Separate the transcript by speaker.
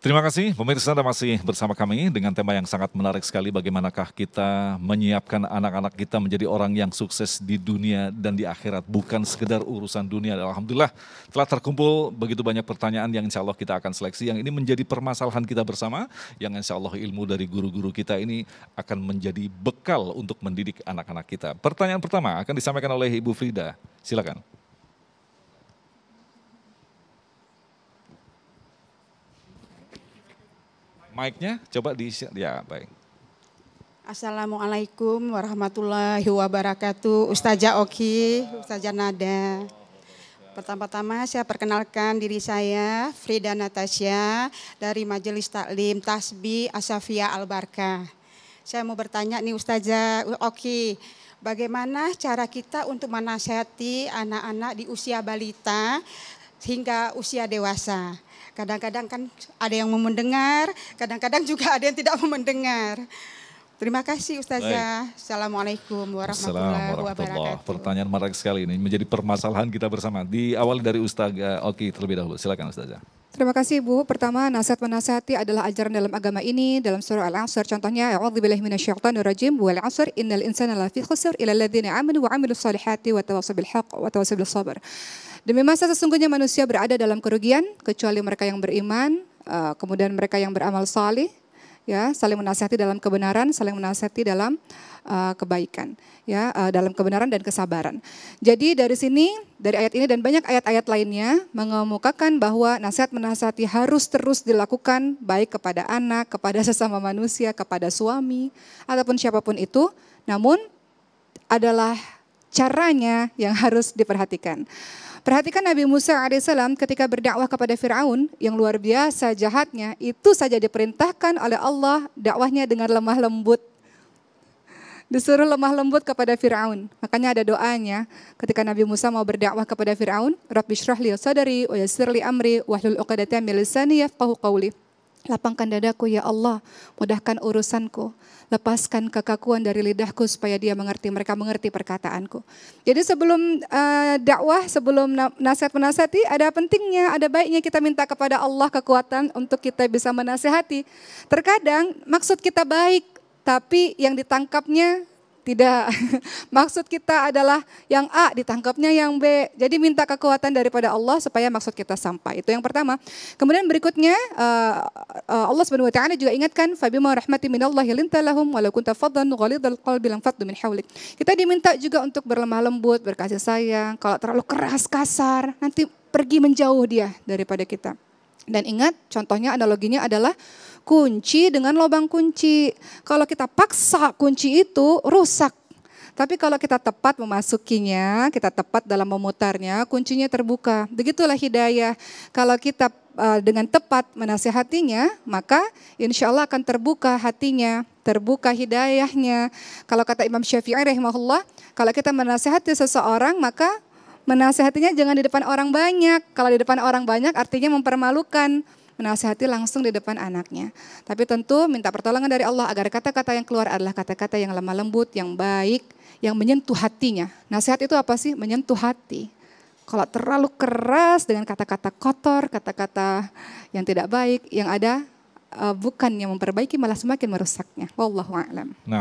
Speaker 1: Terima kasih pemirsa, Anda masih bersama kami dengan tema yang sangat menarik sekali, bagaimanakah kita menyiapkan anak-anak kita menjadi orang yang sukses di dunia dan di akhirat, bukan sekedar urusan dunia. Alhamdulillah telah terkumpul begitu banyak pertanyaan yang insya Allah kita akan seleksi, yang ini menjadi permasalahan kita bersama, yang insya Allah ilmu dari guru-guru kita ini akan menjadi bekal untuk mendidik anak-anak kita. Pertanyaan pertama akan disampaikan oleh Ibu Frida, silakan. Mic-nya coba di-share, ya baik.
Speaker 2: Assalamualaikum warahmatullahi wabarakatuh. Ustazah Oki, Ustazah Nada. Pertama-tama saya perkenalkan diri saya, Frida Natasha dari Majelis Taklim Tasbih Asafia Al-Barkah. Saya mau bertanya nih Ustazah Oki, bagaimana cara kita untuk menasihati anak-anak di usia balita hingga usia dewasa? Kadang-kadang kan ada yang mau mendengar, kadang-kadang juga ada yang tidak mau mendengar. Terima kasih Ustazah.
Speaker 1: Baik.
Speaker 2: Assalamualaikum warahmatullahi wabarakatuh.
Speaker 1: Pertanyaan menarik sekali ini, menjadi permasalahan kita bersama. Diawali dari Ustazah Oki terlebih dahulu, silakan Ustazah.
Speaker 3: Terima kasih Bu. Pertama, nasihat menasihati adalah ajaran dalam agama ini dalam surah Al-Asr. Contohnya, a'udzubillahi minasyaitonirrajim wal 'asr innal insana lafi khusr illa alladziina aamanu wa 'amilus shalihati wa tawassaw bil haqq wa tawassaw bis sabr. Demi masa sesungguhnya manusia berada dalam kerugian kecuali mereka yang beriman, kemudian mereka yang beramal salih, ya, saling menasihati dalam kebenaran, saling menasihati dalam kebaikan, ya, dalam kebenaran dan kesabaran. Jadi dari sini, dari ayat ini dan banyak ayat-ayat lainnya mengemukakan bahwa nasihat menasihati harus terus dilakukan baik kepada anak, kepada sesama manusia, kepada suami ataupun siapapun itu. Namun adalah caranya yang harus diperhatikan. Perhatikan Nabi Musa alaihissalam ketika berdakwah kepada Fir'aun yang luar biasa jahatnya, itu saja diperintahkan oleh Allah dakwahnya dengan lemah lembut. Disuruh lemah lembut kepada Fir'aun. Makanya ada doanya ketika Nabi Musa mau berdakwah kepada Fir'aun, Rabbi shrah li sadri wa yassir li amri wahlul 'uqdatam min lisani yafqahu qawli. Lapangkan dadaku ya Allah, mudahkan urusanku, lepaskan kekakuan dari lidahku supaya dia mengerti, mereka mengerti perkataanku. Jadi sebelum dakwah, sebelum nasihat menasihati, ada pentingnya, ada baiknya kita minta kepada Allah kekuatan untuk kita bisa menasihati. Terkadang maksud kita baik, tapi yang ditangkapnya tidak. Maksud kita adalah yang A, ditangkapnya yang B. Jadi minta kekuatan daripada Allah supaya maksud kita sampai. Itu yang pertama. Kemudian berikutnya Allah Subhanahu wa taala juga ingatkan fabima rahmati minallahi linta lahum walau kunta faddan ghalidhal qalbi lam faddu min hawlik. Kita diminta juga untuk berlemah lembut, berkasih sayang. Kalau terlalu keras, kasar, nanti pergi menjauh dia daripada kita. Dan ingat, contohnya analoginya adalah kunci dengan lubang kunci. Kalau kita paksa kunci itu rusak. Tapi kalau kita tepat memasukinya, kita tepat dalam memutarnya, kuncinya terbuka. Begitulah hidayah. Kalau kita dengan tepat menasihatinya, maka insya Allah akan terbuka hatinya, terbuka hidayahnya. Kalau kata Imam Syafi'i rahimahullah, kalau kita menasihati seseorang, maka menasihatinya jangan di depan orang banyak. Kalau di depan orang banyak artinya mempermalukan. Menasihati langsung di depan anaknya. Tapi tentu minta pertolongan dari Allah agar kata-kata yang keluar adalah kata-kata yang lemah lembut, yang baik, yang menyentuh hatinya. Nasihat itu apa sih? Menyentuh hati. Kalau terlalu keras dengan kata-kata kotor, kata-kata yang tidak baik, yang ada bukan yang memperbaiki malah semakin merusaknya. Wallahu a'lam.
Speaker 1: Nah,